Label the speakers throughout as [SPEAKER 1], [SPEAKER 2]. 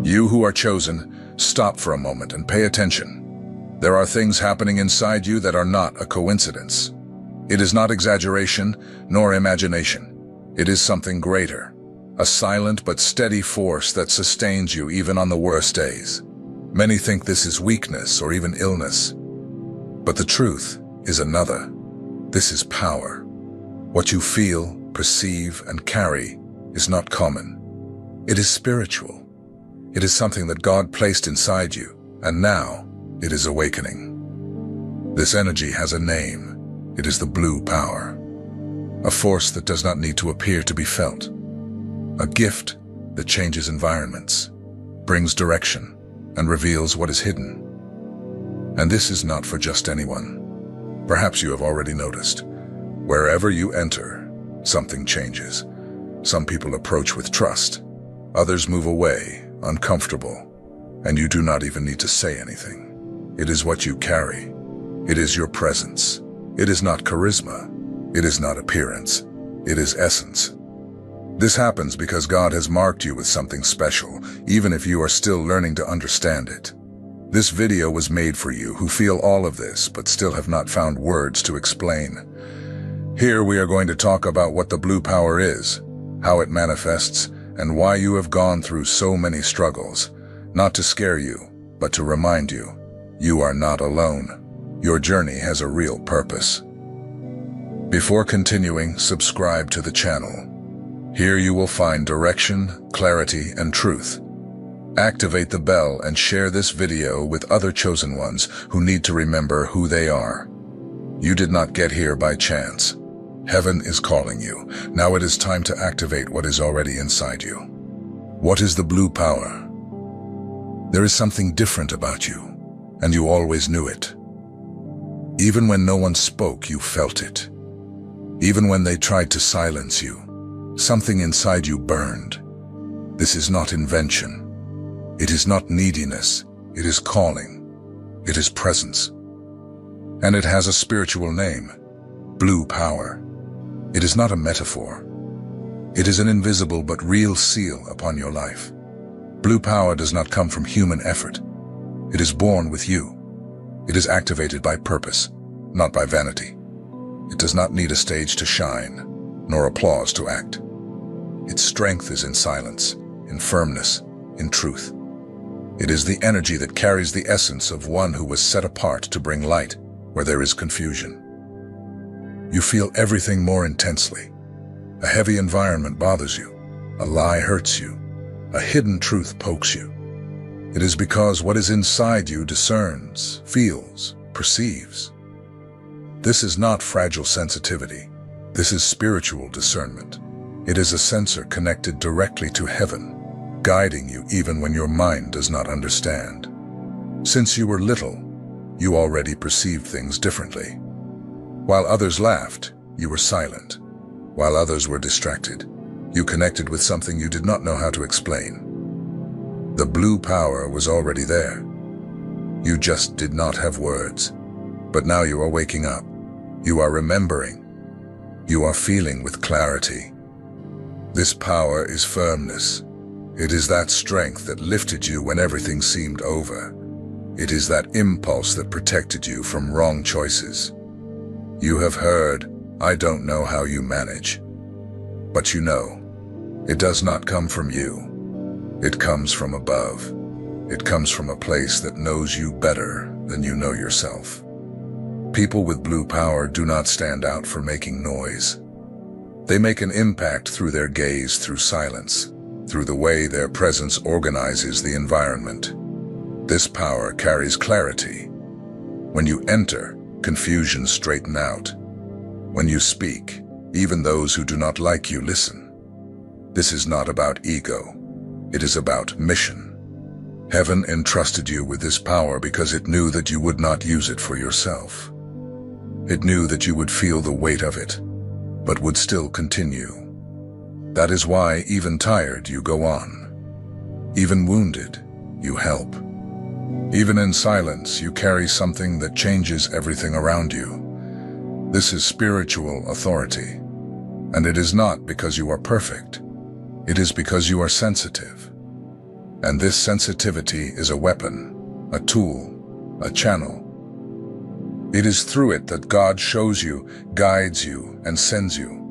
[SPEAKER 1] You who are chosen, stop for a moment and pay attention. There are things happening inside you that are not a coincidence. It is not exaggeration nor imagination. It is something greater, a silent but steady force that sustains you even on the worst days. Many think this is weakness or even illness. But the truth is another. This is power. What you feel, perceive, and carry is not common. It is spiritual. It is something that God placed inside you, and now it is awakening. This energy has a name. It is the blue power. A force that does not need to appear to be felt. A gift that changes environments, brings direction, and reveals what is hidden. And this is not for just anyone. Perhaps you have already noticed. Wherever you enter, something changes. Some people approach with trust. Others move away, uncomfortable, and you do not even need to say anything. It is what you carry. It is your presence. It is not charisma. It is not appearance. It is essence. This happens because God has marked you with something special, even if you are still learning to understand it. This video was made for you who feel all of this but still have not found words to explain. Here we are going to talk about what the blue power is, how it manifests, and why you have gone through so many struggles. Not to scare you, but to remind you, you are not alone. Your journey has a real purpose. Before continuing, subscribe to the channel. Here you will find direction, clarity, and truth. Activate the bell and share this video with other chosen ones who need to remember who they are. You did not get here by chance. Heaven is calling you. Now it is time to activate what is already inside you. What is the blue power? There is something different about you, and you always knew it. Even when no one spoke, you felt it. Even when they tried to silence you, something inside you burned. This is not invention. It is not neediness. It is calling. It is presence. And it has a spiritual name, blue power. It is not a metaphor. It is an invisible but real seal upon your life. Blue power does not come from human effort. It is born with you. It is activated by purpose, not by vanity. It does not need a stage to shine, nor applause to act. Its strength is in silence, in firmness, in truth. It is the energy that carries the essence of one who was set apart to bring light where there is confusion. You feel everything more intensely. A heavy environment bothers you. A lie hurts you. A hidden truth pokes you. It is because what is inside you discerns, feels, perceives. This is not fragile sensitivity. This is spiritual discernment. It is a sensor connected directly to heaven, guiding you even when your mind does not understand. Since you were little, you already perceived things differently. While others laughed, you were silent. While others were distracted, you connected with something you did not know how to explain. The blue power was already there. You just did not have words. But now you are waking up. You are remembering. You are feeling with clarity. This power is firmness. It is that strength that lifted you when everything seemed over. It is that impulse that protected you from wrong choices. You have heard, "I don't know how you manage." But you know, it does not come from you. It comes from above. It comes from a place that knows you better than you know yourself. People with blue power do not stand out for making noise. They make an impact through their gaze, through silence, through the way their presence organizes the environment. This power carries clarity. When you enter, confusion straightens out. When you speak, even those who do not like you listen. This is not about ego. It is about mission. Heaven entrusted you with this power because it knew that you would not use it for yourself. It knew that you would feel the weight of it, but would still continue. That is why, even tired, you go on. Even wounded, you help. Even in silence, you carry something that changes everything around you. This is spiritual authority. And it is not because you are perfect. It is because you are sensitive. And this sensitivity is a weapon, a tool, a channel. It is through it that God shows you, guides you, and sends you.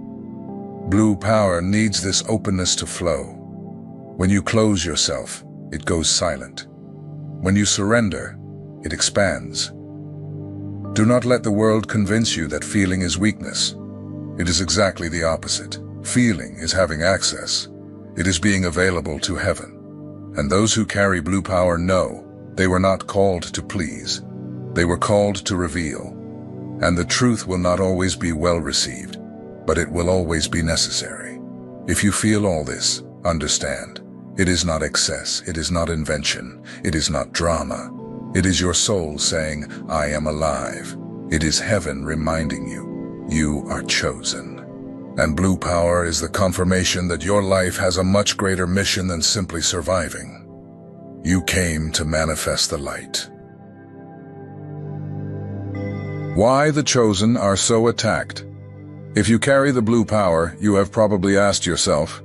[SPEAKER 1] Blue power needs this openness to flow. When you close yourself, it goes silent. When you surrender, it expands. Do not let the world convince you that feeling is weakness. It is exactly the opposite. Feeling is having access. It is being available to heaven. And those who carry blue power know they were not called to please. They were called to reveal. And the truth will not always be well received, but it will always be necessary. If you feel all this, understand. It is not excess. It is not invention. It is not drama. It is your soul saying, I am alive. It is heaven reminding you, you are chosen. And blue power is the confirmation that your life has a much greater mission than simply surviving. You came to manifest the light. Why the chosen are so attacked? If you carry the blue power, you have probably asked yourself,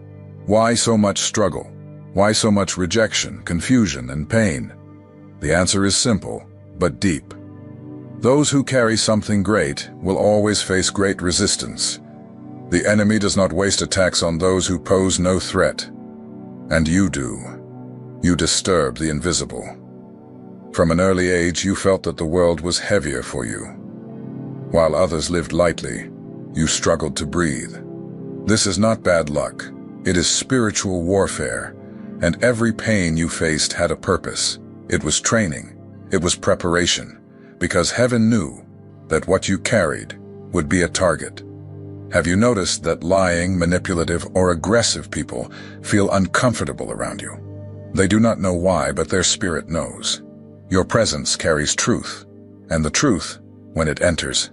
[SPEAKER 1] why so much struggle? Why so much rejection, confusion, and pain? The answer is simple, but deep. Those who carry something great will always face great resistance. The enemy does not waste attacks on those who pose no threat. And you do. You disturb the invisible. From an early age, you felt that the world was heavier for you. While others lived lightly, you struggled to breathe. This is not bad luck. It is spiritual warfare. And every pain you faced had a purpose. It was training. It was preparation. Because heaven knew that what you carried would be a target. Have you noticed that lying, manipulative, or aggressive people feel uncomfortable around you? They do not know why, but their spirit knows. Your presence carries truth, and the truth, when it enters,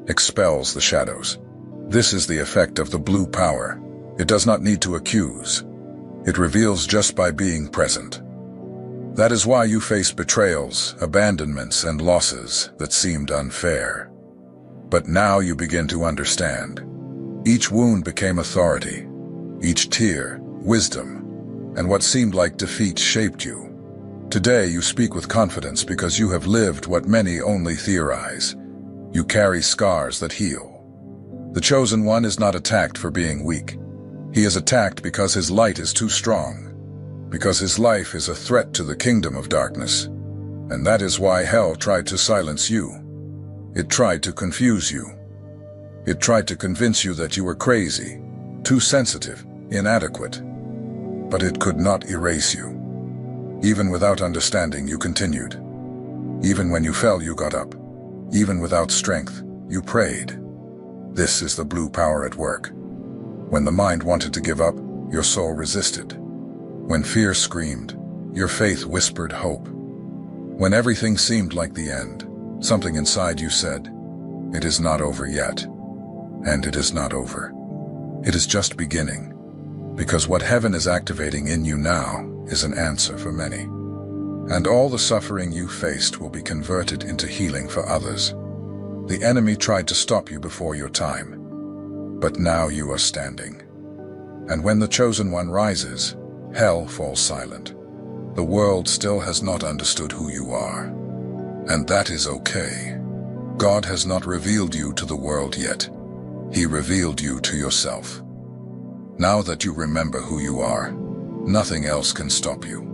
[SPEAKER 1] expels the shadows. This is the effect of the blue power. It does not need to accuse. It reveals just by being present. That is why you face betrayals, abandonments, and losses that seemed unfair. But now you begin to understand. Each wound became authority, each tear, wisdom, and what seemed like defeat shaped you. Today you speak with confidence because you have lived what many only theorize. You carry scars that heal. The chosen one is not attacked for being weak. He is attacked because his light is too strong, because his life is a threat to the kingdom of darkness. And that is why hell tried to silence you. It tried to confuse you. It tried to convince you that you were crazy, too sensitive, inadequate. But it could not erase you. Even without understanding, you continued. Even when you fell, you got up. Even without strength, you prayed. This is the blue power at work. When the mind wanted to give up, your soul resisted. When fear screamed, your faith whispered hope. When everything seemed like the end, something inside you said, "It is not over yet." And it is not over. It is just beginning. Because what heaven is activating in you now is an answer for many. And all the suffering you faced will be converted into healing for others. The enemy tried to stop you before your time, but now you are standing. And when the chosen one rises, hell falls silent. The world still has not understood who you are. And that is okay. God has not revealed you to the world yet. He revealed you to yourself. Now that you remember who you are, nothing else can stop you.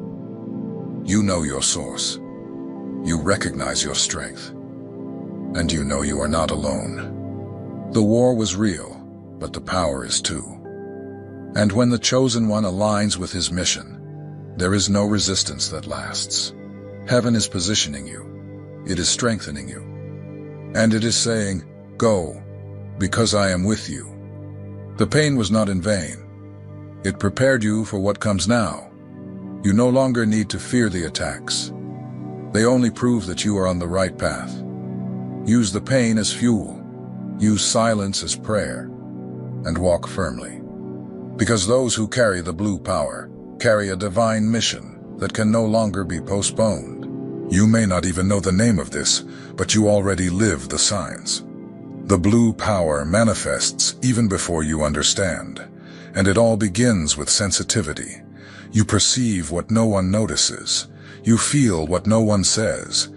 [SPEAKER 1] You know your source. You recognize your strength. And you know you are not alone. The war was real, but the power is too. And when the chosen one aligns with his mission, there is no resistance that lasts. Heaven is positioning you. It is strengthening you. And it is saying, "Go, because I am with you." The pain was not in vain. It prepared you for what comes now. You no longer need to fear the attacks. They only prove that you are on the right path. Use the pain as fuel. Use silence as prayer. And walk firmly. Because those who carry the blue power carry a divine mission that can no longer be postponed. You may not even know the name of this, but you already live the signs. The blue power manifests even before you understand, and it all begins with sensitivity. You perceive what no one notices. You feel what no one says.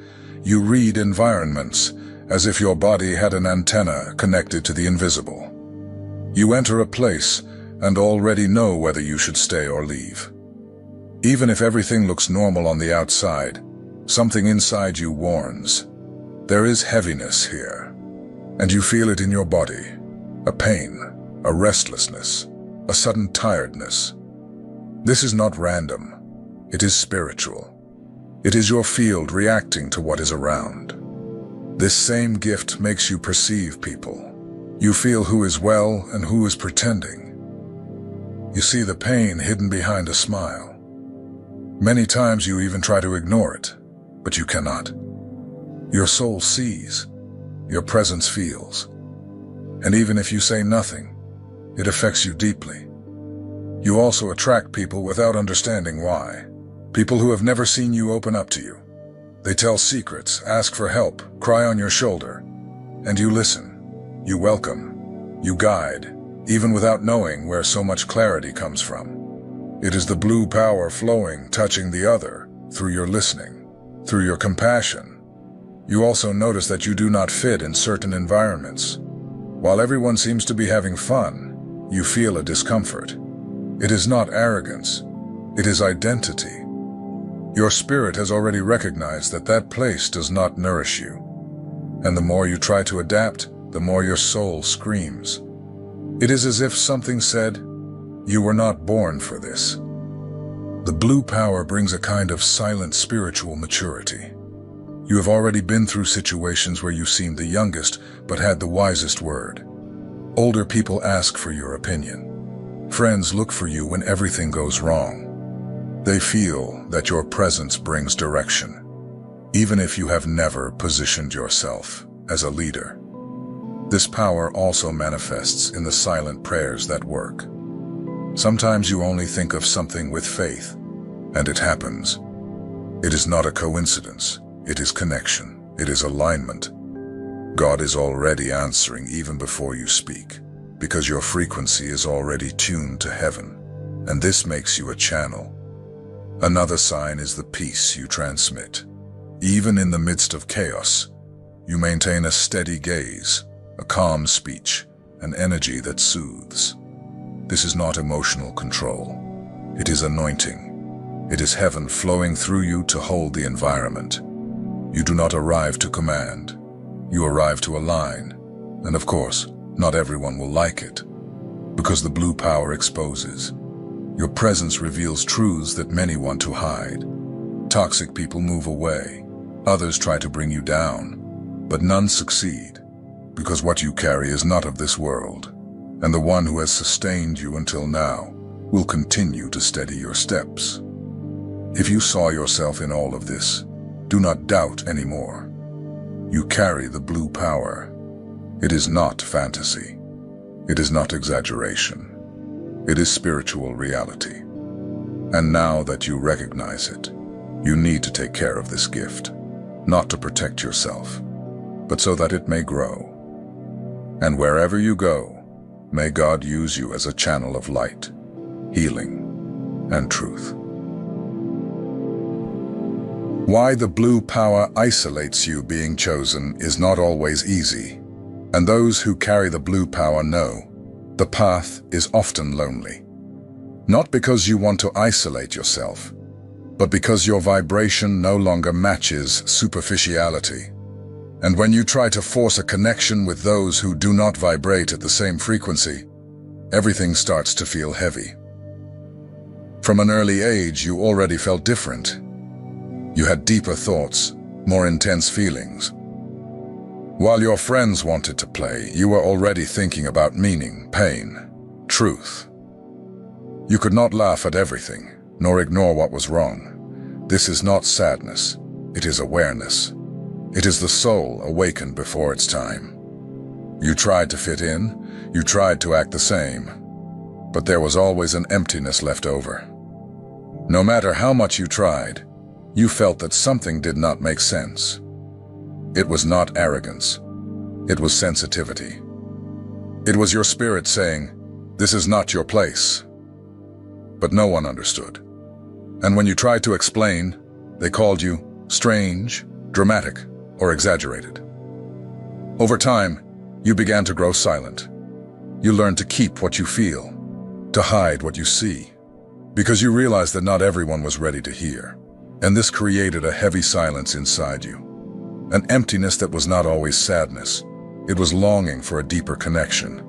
[SPEAKER 1] You read environments as if your body had an antenna connected to the invisible. You enter a place and already know whether you should stay or leave. Even if everything looks normal on the outside, something inside you warns. There is heaviness here, and you feel it in your body. A pain, a restlessness, a sudden tiredness. This is not random. It is spiritual. It is your field reacting to what is around. This same gift makes you perceive people. You feel who is well and who is pretending. You see the pain hidden behind a smile. Many times you even try to ignore it, but you cannot. Your soul sees, your presence feels. And even if you say nothing, it affects you deeply. You also attract people without understanding why. People who have never seen you open up to you. They tell secrets, ask for help, cry on your shoulder. And you listen. You welcome. You guide, even without knowing where so much clarity comes from. It is the blue power flowing, touching the other, through your listening, through your compassion. You also notice that you do not fit in certain environments. While everyone seems to be having fun, you feel a discomfort. It is not arrogance. It is identity. Your spirit has already recognized that that place does not nourish you. And the more you try to adapt, the more your soul screams. It is as if something said, "You were not born for this." The blue power brings a kind of silent spiritual maturity. You have already been through situations where you seemed the youngest but had the wisest word. Older people ask for your opinion. Friends look for you when everything goes wrong. They feel that your presence brings direction, even if you have never positioned yourself as a leader. This power also manifests in the silent prayers that work. Sometimes you only think of something with faith, and it happens. It is not a coincidence. It is connection. It is alignment. God is already answering even before you speak, because your frequency is already tuned to heaven, and this makes you a channel. Another sign is the peace you transmit. Even in the midst of chaos, you maintain a steady gaze, a calm speech, an energy that soothes. This is not emotional control. It is anointing. It is heaven flowing through you to hold the environment. You do not arrive to command. You arrive to align. And of course, not everyone will like it, because the blue power exposes. Your presence reveals truths that many want to hide. Toxic people move away. Others try to bring you down, but none succeed, because what you carry is not of this world, and the one who has sustained you until now will continue to steady your steps. If you saw yourself in all of this, do not doubt anymore. You carry the blue power. It is not fantasy. It is not exaggeration. It is spiritual reality. And now that you recognize it, you need to take care of this gift, not to protect yourself, but so that it may grow. And wherever you go, may God use you as a channel of light, healing, and truth. Why the blue power isolates you being chosen is not always easy, and those who carry the blue power know the path is often lonely. Not because you want to isolate yourself, but because your vibration no longer matches superficiality. And when you try to force a connection with those who do not vibrate at the same frequency, everything starts to feel heavy. From an early age, you already felt different. You had deeper thoughts, more intense feelings. While your friends wanted to play, you were already thinking about meaning, pain, truth. You could not laugh at everything, nor ignore what was wrong. This is not sadness, it is awareness. It is the soul awakened before its time. You tried to fit in, you tried to act the same, but there was always an emptiness left over. No matter how much you tried, you felt that something did not make sense. It was not arrogance. It was sensitivity. It was your spirit saying, "This is not your place." But no one understood. And when you tried to explain, they called you strange, dramatic, or exaggerated. Over time, you began to grow silent. You learned to keep what you feel, to hide what you see, because you realized that not everyone was ready to hear. And this created a heavy silence inside you. An emptiness that was not always sadness. It was longing for a deeper connection.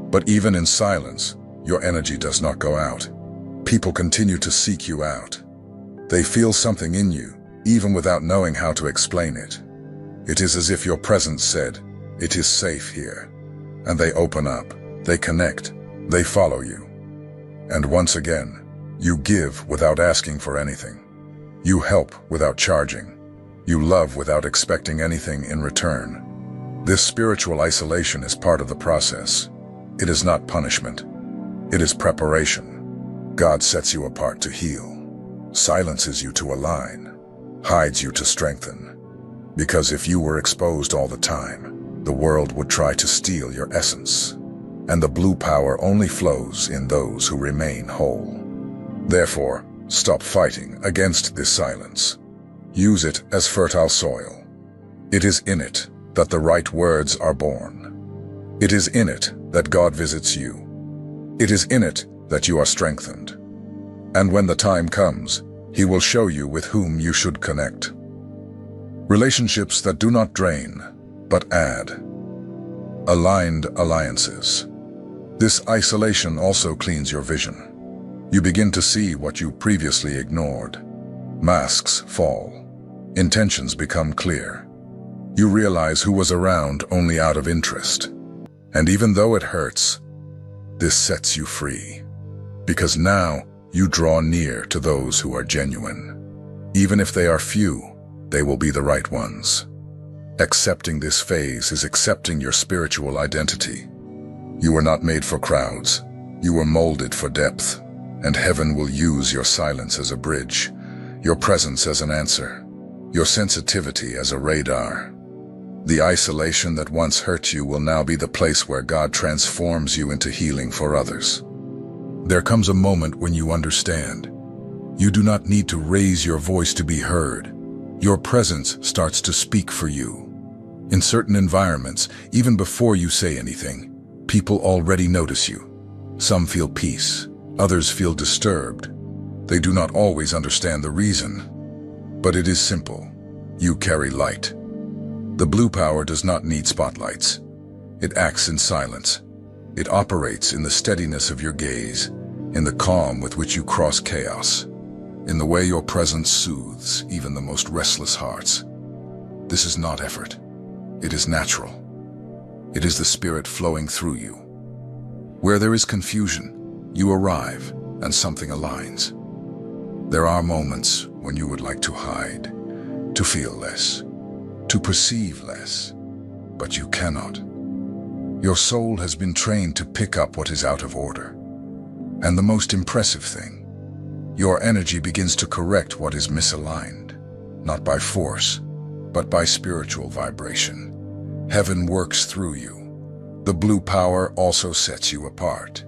[SPEAKER 1] But even in silence, your energy does not go out. People continue to seek you out. They feel something in you, even without knowing how to explain it. It is as if your presence said, "It is safe here." And they open up, they connect, they follow you. And once again, you give without asking for anything. You help without charging. You love without expecting anything in return. This spiritual isolation is part of the process. It is not punishment. It is preparation. God sets you apart to heal, silences you to align, hides you to strengthen. Because if you were exposed all the time, the world would try to steal your essence. And the blue power only flows in those who remain whole. Therefore, stop fighting against this silence. Use it as fertile soil. It is in it that the right words are born. It is in it that God visits you. It is in it that you are strengthened. And when the time comes, He will show you with whom you should connect. Relationships that do not drain, but add. Aligned alliances. This isolation also cleans your vision. You begin to see what you previously ignored. Masks fall. Intentions become clear. You realize who was around only out of interest. And even though it hurts, this sets you free. Because now you draw near to those who are genuine. Even if they are few, they will be the right ones. Accepting this phase is accepting your spiritual identity. You were not made for crowds. You were molded for depth. And heaven will use your silence as a bridge, your presence as an answer, your sensitivity as a radar. The isolation that once hurt you will now be the place where God transforms you into healing for others. There comes a moment when you understand. You do not need to raise your voice to be heard. Your presence starts to speak for you. In certain environments, even before you say anything, people already notice you. Some feel peace. Others feel disturbed. They do not always understand the reason. But it is simple. You carry light. The blue power does not need spotlights. It acts in silence. It operates in the steadiness of your gaze, in the calm with which you cross chaos, in the way your presence soothes even the most restless hearts. This is not effort. It is natural. It is the Spirit flowing through you. Where there is confusion, you arrive, and something aligns. There are moments when you would like to hide, to feel less, to perceive less, but you cannot. Your soul has been trained to pick up what is out of order. And the most impressive thing, your energy begins to correct what is misaligned, not by force, but by spiritual vibration. Heaven works through you. The blue power also sets you apart.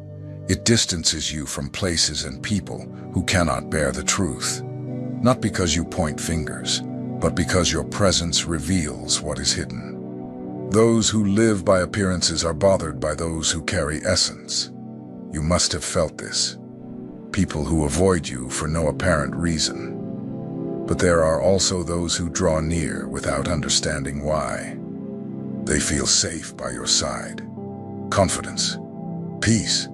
[SPEAKER 1] It distances you from places and people who cannot bear the truth. Not because you point fingers, but because your presence reveals what is hidden. Those who live by appearances are bothered by those who carry essence. You must have felt this. People who avoid you for no apparent reason. But there are also those who draw near without understanding why. They feel safe by your side. Confidence. Peace.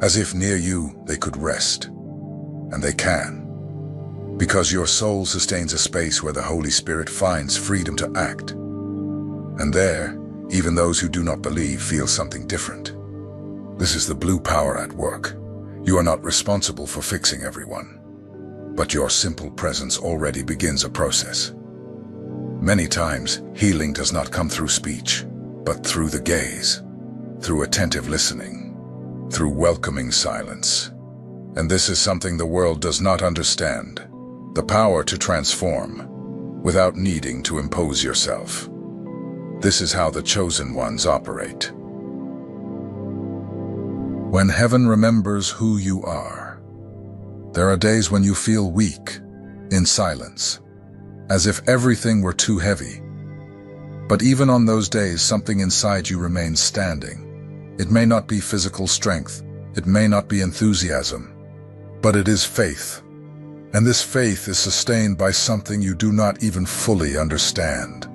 [SPEAKER 1] As if near you they could rest. And they can. Because your soul sustains a space where the Holy Spirit finds freedom to act. And there, even those who do not believe feel something different. This is the blue power at work. You are not responsible for fixing everyone. But your simple presence already begins a process. Many times, healing does not come through speech, but through the gaze, through attentive listening, through welcoming silence. And this is something the world does not understand. The power to transform, without needing to impose yourself. This is how the chosen ones operate. When heaven remembers who you are, There are days when you feel weak, in silence, as if everything were too heavy. But even on those days, something inside you remains standing. It may not be physical strength, it may not be enthusiasm, but it is faith. And this faith is sustained by something you do not even fully understand.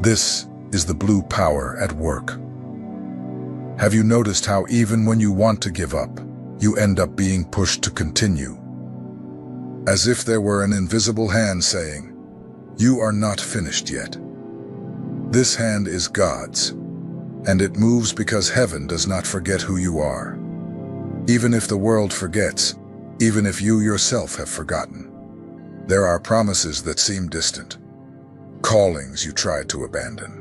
[SPEAKER 1] This is the blue power at work. Have you noticed how even when you want to give up, you end up being pushed to continue? As if there were an invisible hand saying, "You are not finished yet." This hand is God's, and it moves because heaven does not forget who you are. Even if the world forgets, even if you yourself have forgotten, there are promises that seem distant, callings you tried to abandon.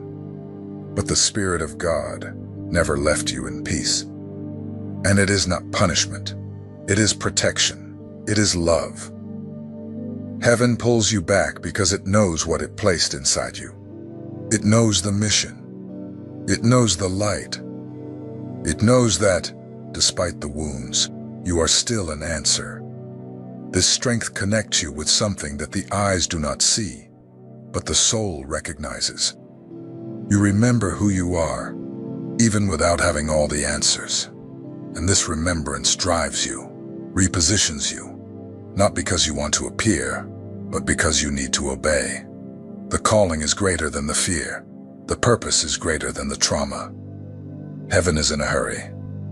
[SPEAKER 1] But the Spirit of God never left you in peace. And it is not punishment. It is protection. It is love. Heaven pulls you back because it knows what it placed inside you. It knows the mission. It knows the light. It knows that, despite the wounds, you are still an answer. This strength connects you with something that the eyes do not see, but the soul recognizes. You remember who you are, even without having all the answers. And this remembrance drives you, repositions you, not because you want to appear, but because you need to obey. The calling is greater than the fear. The purpose is greater than the trauma. Heaven is in a hurry,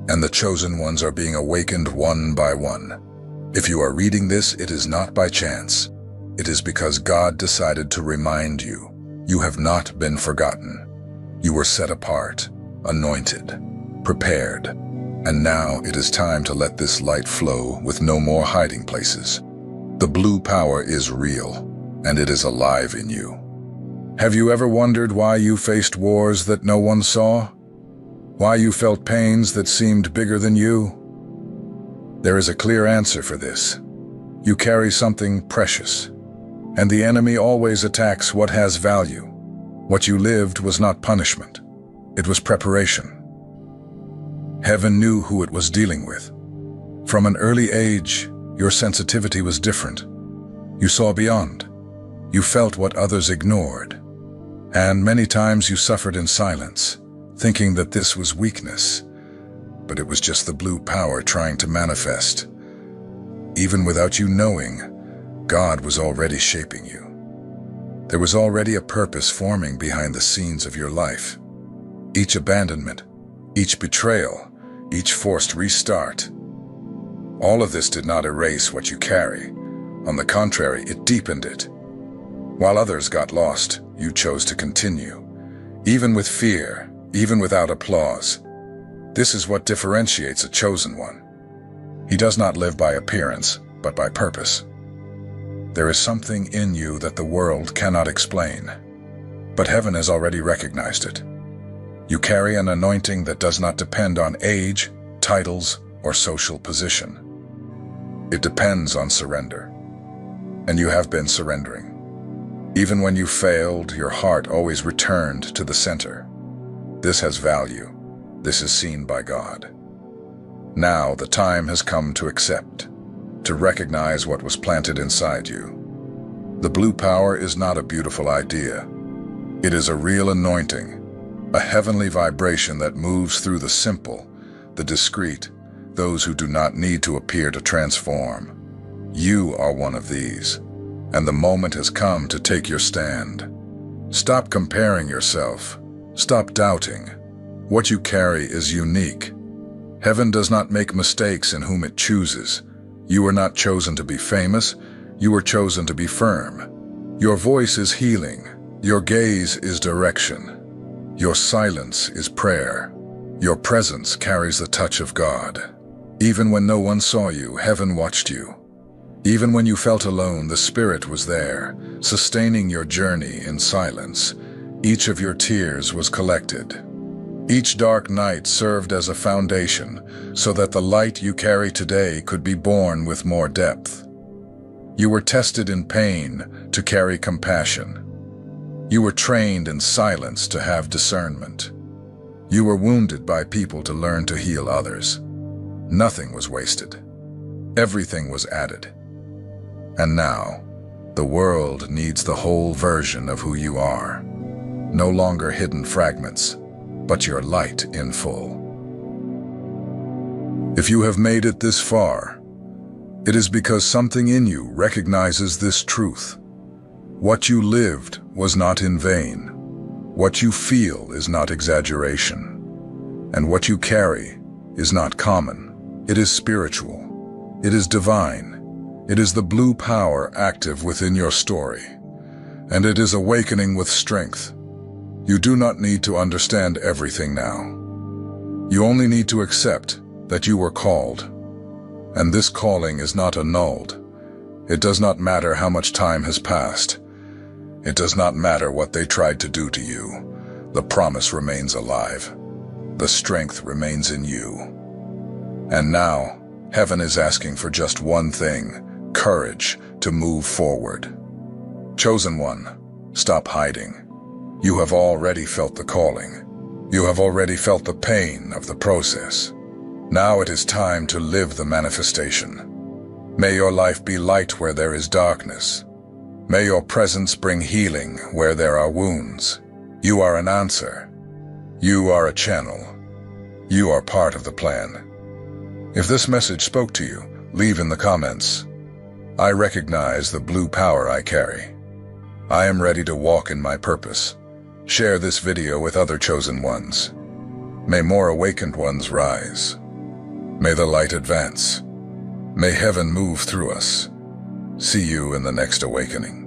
[SPEAKER 1] and the chosen ones are being awakened one by one. If you are reading this, it is not by chance. It is because God decided to remind you, you have not been forgotten. You were set apart, anointed, prepared, and now it is time to let this light flow with no more hiding places. The blue power is real, and it is alive in you. Have you ever wondered why you faced wars that no one saw? Why you felt pains that seemed bigger than you? There is a clear answer for this. You carry something precious, and the enemy always attacks what has value. What you lived was not punishment. It was preparation. Heaven knew who it was dealing with. From an early age, your sensitivity was different. You saw beyond. You felt what others ignored. And many times you suffered in silence, thinking that this was weakness. But it was just the blue power trying to manifest. Even without you knowing, God was already shaping you. There was already a purpose forming behind the scenes of your life. Each abandonment, each betrayal, each forced restart. All of this did not erase what you carry. On the contrary, it deepened it. While others got lost, you chose to continue. Even with fear, even without applause. This is what differentiates a chosen one. He does not live by appearance, but by purpose. There is something in you that the world cannot explain, but heaven has already recognized it. You carry an anointing that does not depend on age, titles, or social position. It depends on surrender. And you have been surrendering. Even when you failed, your heart always returned to the center. This has value. This is seen by God. Now the time has come to accept, to recognize what was planted inside you. The blue power is not a beautiful idea. It is a real anointing, a heavenly vibration that moves through the simple, the discreet, those who do not need to appear to transform. You are one of these, and the moment has come to take your stand. Stop comparing yourself. Stop doubting. What you carry is unique. Heaven does not make mistakes in whom it chooses. You were not chosen to be famous. You were chosen to be firm. Your voice is healing. Your gaze is direction. Your silence is prayer. Your presence carries the touch of God. Even when no one saw you, heaven watched you. Even when you felt alone, the Spirit was there, sustaining your journey in silence. Each of your tears was collected. Each dark night served as a foundation so that the light you carry today could be born with more depth. You were tested in pain to carry compassion. You were trained in silence to have discernment. You were wounded by people to learn to heal others. Nothing was wasted. Everything was added. And now, the world needs the whole version of who you are. No longer hidden fragments, but your light in full. If you have made it this far, it is because something in you recognizes this truth. What you lived was not in vain. What you feel is not exaggeration. And what you carry is not common. It is spiritual. It is divine. It is the blue power active within your story. And it is awakening with strength. You do not need to understand everything now. You only need to accept that you were called. And this calling is not annulled. It does not matter how much time has passed. It does not matter what they tried to do to you. The promise remains alive. The strength remains in you. And now, heaven is asking for just one thing: courage to move forward. Chosen one, stop hiding. You have already felt the calling. You have already felt the pain of the process. Now it is time to live the manifestation. May your life be light where there is darkness. May your presence bring healing where there are wounds. You are an answer. You are a channel. You are part of the plan. If this message spoke to you, leave in the comments. I recognize the blue power I carry. I am ready to walk in my purpose. Share this video with other chosen ones. May more awakened ones rise. May the light advance. May heaven move through us. See you in the next awakening.